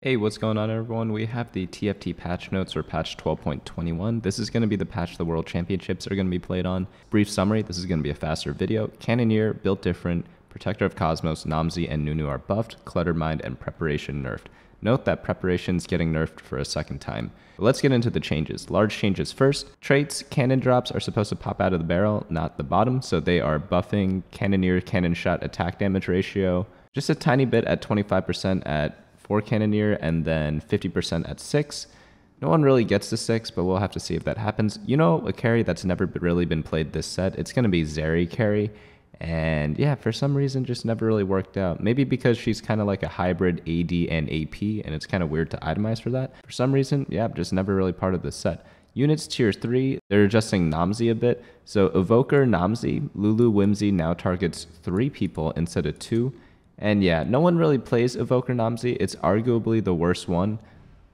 Hey, what's going on, everyone? We have the TFT patch notes for patch 12.21. This is going to be the patch the World Championships are going to be played on. Brief summary, this is going to be a faster video. Cannoneer, built different, Protector of Cosmos, Namzi, and Nunu are buffed, Cluttered Mind, and Preparation nerfed. Note that Preparation's getting nerfed for a second time. But let's get into the changes. Large changes first. Traits, cannon drops are supposed to pop out of the barrel, not the bottom, so they are buffing Cannoneer cannon shot attack damage ratio just a tiny bit at 25% at 4 Cannoneer and then 50% at 6. No one really gets to 6, but we'll have to see if that happens. You know, a carry that's never really been played this set, it's going to be Zeri carry. And yeah, for some reason, just never really worked out. Maybe because she's kind of like a hybrid AD and AP, and it's kind of weird to itemize for that. For some reason, yeah, just never really part of this set. Units tier 3, they're adjusting Namzi a bit. So Evoker Namzi, Lulu Whimsy now targets 3 people instead of 2. And yeah, no one really plays Evoker Namzi. It's arguably the worst one.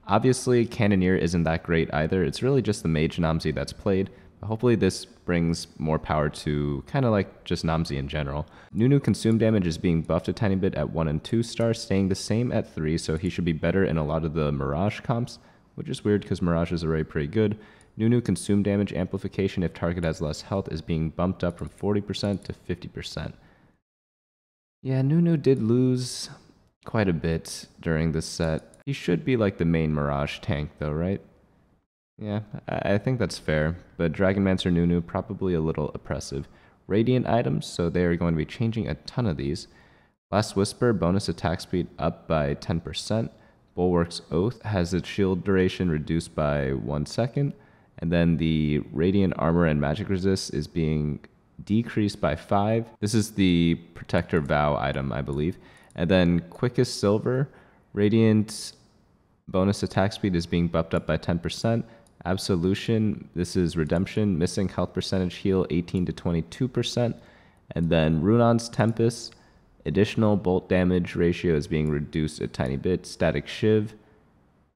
Obviously, Cannoneer isn't that great either. It's really just the Mage Namzi that's played. But hopefully this brings more power to kind of like just Namzi in general. Nunu consume damage is being buffed a tiny bit at 1 and 2 stars, staying the same at 3, so he should be better in a lot of the Mirage comps, which is weird because Mirage is already pretty good. Nunu consume damage amplification if target has less health is being bumped up from 40% to 50%. Yeah, Nunu did lose quite a bit during this set. He should be like the main Mirage tank though, right? Yeah, I think that's fair, but Dragonmancer Nunu probably a little oppressive. Radiant items, so they are going to be changing a ton of these. Last Whisper, bonus attack speed up by 10%. Bulwark's Oath has its shield duration reduced by 1 second. And then the Radiant Armor and Magic Resist is being decreased by 5. This is the Protector Vow item, I believe. And then Quickest Silver, Radiant bonus attack speed is being buffed up by 10%. Absolution, this is Redemption, missing health percentage heal 18 to 22%. And then Runon's Tempest, additional bolt damage ratio is being reduced a tiny bit. Static Shiv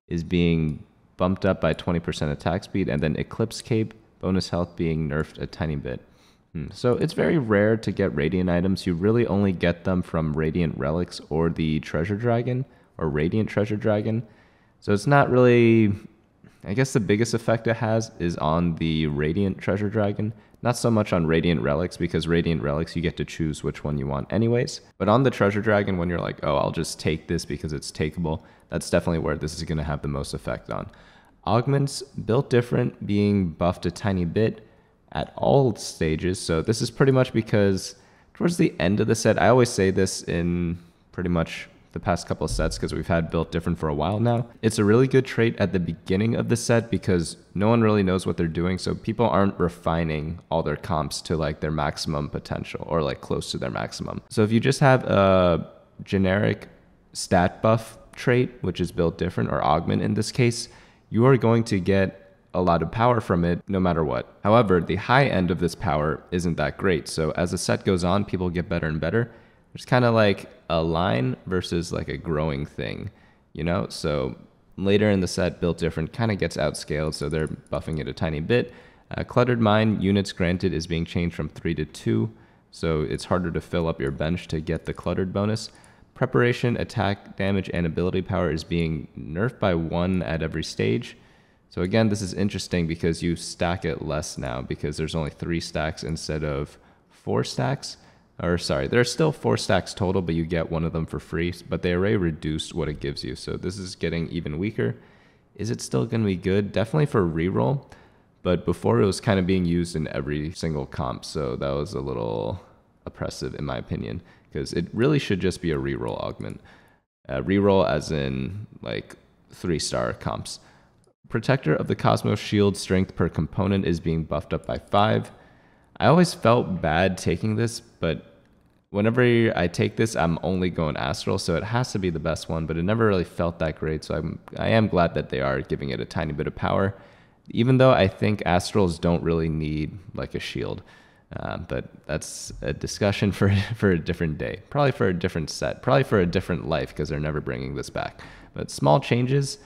is being bumped up by 20% attack speed. And then Eclipse Cape, bonus health being nerfed a tiny bit. So it's very rare to get Radiant items. You really only get them from Radiant Relics or the Treasure Dragon or Radiant Treasure Dragon. So it's not really, I guess the biggest effect it has is on the Radiant Treasure Dragon. Not so much on Radiant Relics, because Radiant Relics you get to choose which one you want anyways. But on the Treasure Dragon, when you're like, oh, I'll just take this because it's takeable, that's definitely where this is going to have the most effect on. Augments, built different, being buffed a tiny bit at all stages. So this is pretty much because towards the end of the set, I always say this in pretty much the past couple of sets because we've had built different for a while now. It's a really good trait at the beginning of the set because no one really knows what they're doing. So people aren't refining all their comps to like their maximum potential or like close to their maximum. So if you just have a generic stat buff trait, which is built different, or augment in this case, you are going to get a lot of power from it no matter what. However, the high end of this power isn't that great. So as the set goes on, people get better and better. It's kind of like a line versus like a growing thing, you know? So later in the set, built different kind of gets outscaled, so they're buffing it a tiny bit. Cluttered Mind, units granted is being changed from 3 to 2, so it's harder to fill up your bench to get the cluttered bonus. Preparation, attack, damage, and ability power is being nerfed by 1 at every stage. So again, this is interesting because you stack it less now because there's only 3 stacks instead of 4 stacks. Or sorry, there's still 4 stacks total, but you get 1 of them for free. But they already reduced what it gives you. So this is getting even weaker. Is it still going to be good? Definitely for reroll. But before it was kind of being used in every single comp. So that was a little oppressive in my opinion. Because it really should just be a reroll augment. Reroll as in like 3-star comps. Protector of the Cosmos shield strength per component is being buffed up by 5. I always felt bad taking this, but whenever I take this, I'm only going Astral, so it has to be the best one, but it never really felt that great, so I am glad that they are giving it a tiny bit of power, even though I think Astrals don't really need like a shield. But that's a discussion for a different day, probably for a different set, probably for a different life, because they're never bringing this back. But small changes.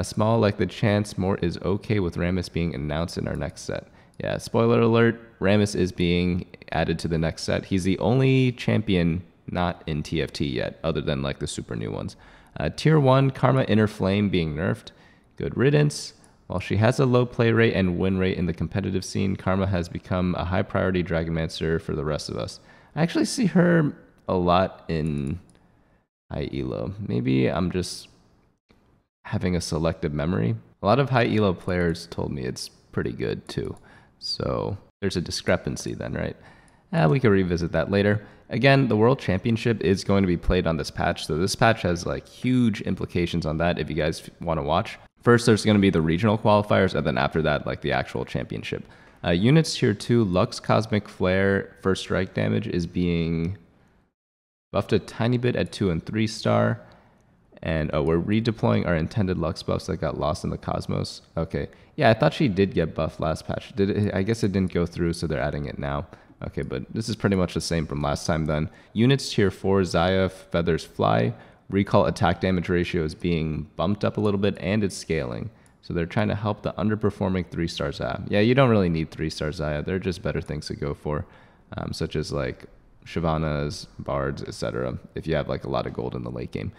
Small like the chance more is okay with Rammus being announced in our next set. Yeah, spoiler alert, Rammus is being added to the next set. He's the only champion not in TFT yet, other than like the super new ones. Tier 1, Karma Inner Flame being nerfed. Good riddance. While she has a low play rate and win rate in the competitive scene, Karma has become a high priority Dragonmancer for the rest of us. I actually see her a lot in high elo. Maybe I'm just having a selective memory. A lot of high elo players told me it's pretty good too. So there's a discrepancy then, right? We can revisit that later. Again, the World Championship is going to be played on this patch. So this patch has like huge implications on that if you guys want to watch. First, there's going to be the regional qualifiers, and then after that, like the actual championship. Units tier 2, Lux Cosmic Flare first strike damage is being buffed a tiny bit at 2 and 3 star. And we're redeploying our intended Lux buffs that got lost in the Cosmos. Okay. Yeah, I thought she did get buffed last patch. I guess it didn't go through, so they're adding it now. Okay, but this is pretty much the same from last time then. Units tier 4, Xayah Feathers Fly. Recall attack damage ratio is being bumped up a little bit, and it's scaling. So they're trying to help the underperforming 3-star Xayah. Yeah, you don't really need 3-star Xayah. There are just better things to go for, such as like Shyvanas, Bards, etc. if you have like a lot of gold in the late game.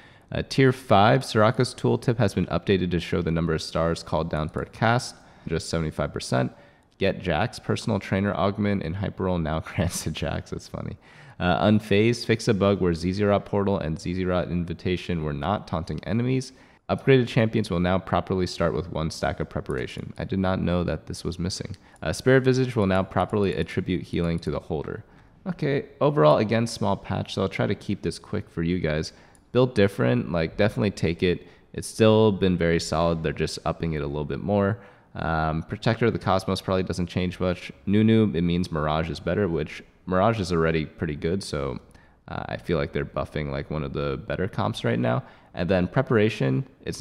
Tier 5, Soraka's tooltip has been updated to show the number of stars called down per cast, just 75%. Get Jax, personal trainer augment in Hyperroll now grants to Jax. That's funny. Unfazed, fix a bug where Zz'Rot Portal and Zz'Rot Invitation were not taunting enemies. Upgraded champions will now properly start with 1 stack of preparation. I did not know that this was missing. Spirit Visage will now properly attribute healing to the holder. Okay, overall, again, small patch, so I'll try to keep this quick for you guys. Built different, like definitely take it. It's still been very solid. They're just upping it a little bit more. Protector of the Cosmos probably doesn't change much. Nunu, it means Mirage is better, which Mirage is already pretty good, so I feel like they're buffing like one of the better comps right now. And then Preparation, it's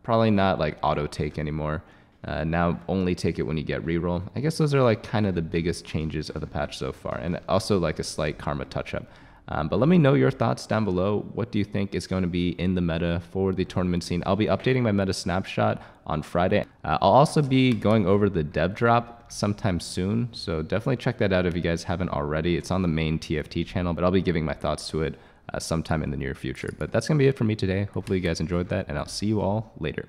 probably not like auto take anymore. Now only take it when you get reroll. I guess those are like kind of the biggest changes of the patch so far, and also like a slight Karma touch-up. But let me know your thoughts down below. What do you think is going to be in the meta for the tournament scene? I'll be updating my meta snapshot on Friday. I'll also be going over the dev drop sometime soon, so definitely check that out if you guys haven't already. It's on the main TFT channel, but I'll be giving my thoughts to it sometime in the near future. But that's going to be it for me today. Hopefully you guys enjoyed that, and I'll see you all later.